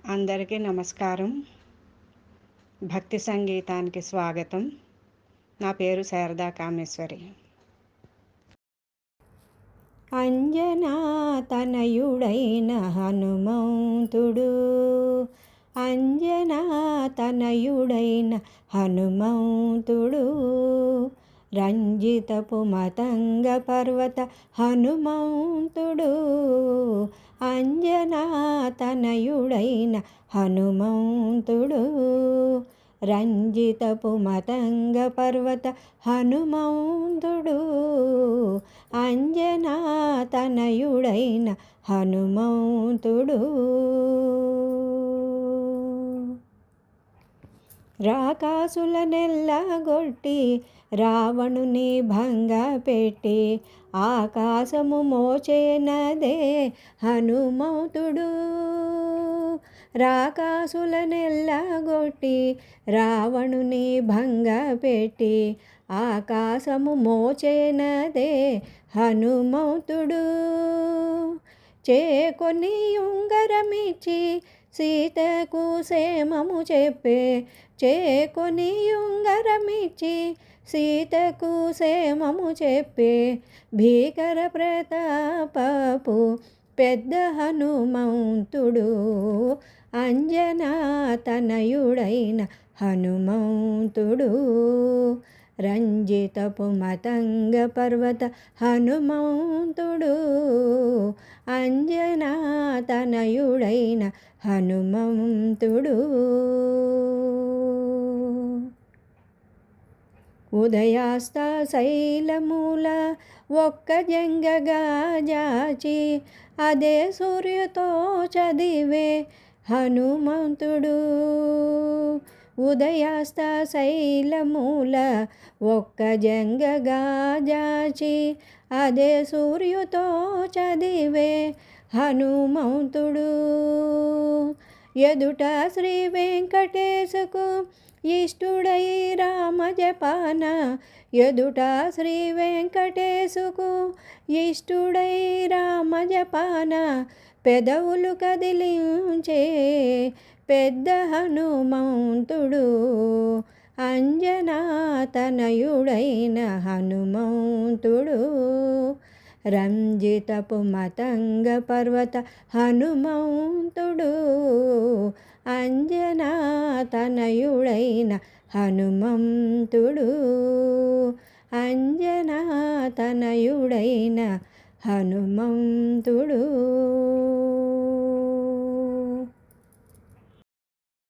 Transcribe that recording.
అందరికీ నమస్కారం. భక్తి సంగీతానికి స్వాగతం. నా పేరు శారదా కామేశ్వరి. అంజనా తనయుడైన హనుమంతుడు, అంజనా తనయుడైన హనుమంతుడు, రంజితపు మతంగ పర్వత హనుమంతుడు, అంజనా తనయుడైన హనుమంతుడు, రంజితపు మతంగ పర్వత హనుమంతుడు, అంజనా తనయుడైన హనుమంతుడు. రాకాసుల నెల్లగొట్టి రావణుని భంగ పెట్టి ఆకాశము మోచేనదే హనుమంతుడు. రాకాసుల నెల్లగొట్టి రావణుని భంగ పెట్టి ఆకాశము మోచేనదే హనుమంతుడు. చేకొని ఉంగరమిచ్చి సీతకు క్షేమము చెప్పే, చేకొని ఉంగరమిచ్చి సీతకు క్షేమము చెప్పే భీకర ప్రతాపపు పెద్ద హనుమంతుడు, అంజనా తనయుడైన హనుమంతుడు, రంజితపు మతంగ పర్వత హనుమంతుడు, అంజనా తనయుడైన హనుమంతుడు. ఉదయాస్త శైలమూల ఒక్క జంగగా జాచి అదే సూర్యుతో చదివే హనుమంతుడు. ఉదయాస్త శైలమూల ఒక్క జంగగా జాచి అదే సూర్యుతో చదివే హనుమంతుడు. ఎదుట శ్రీ వెంకటేశకు ఇష్టుడై రామ జపాన, ఎదుట శ్రీ వెంకటేశకు ఇష్టుడై రామ జపాన పెదవులు కదిలించే పెద్ద హనుమంతుడు, అంజనా తనయుడైన హనుమంతుడు, రంజితపు మతంగ పర్వత హనుమంతుడు, అంజనా తనయుడైన హనుమంతుడు, అంజనా తనయుడైన హనుమంతుడు.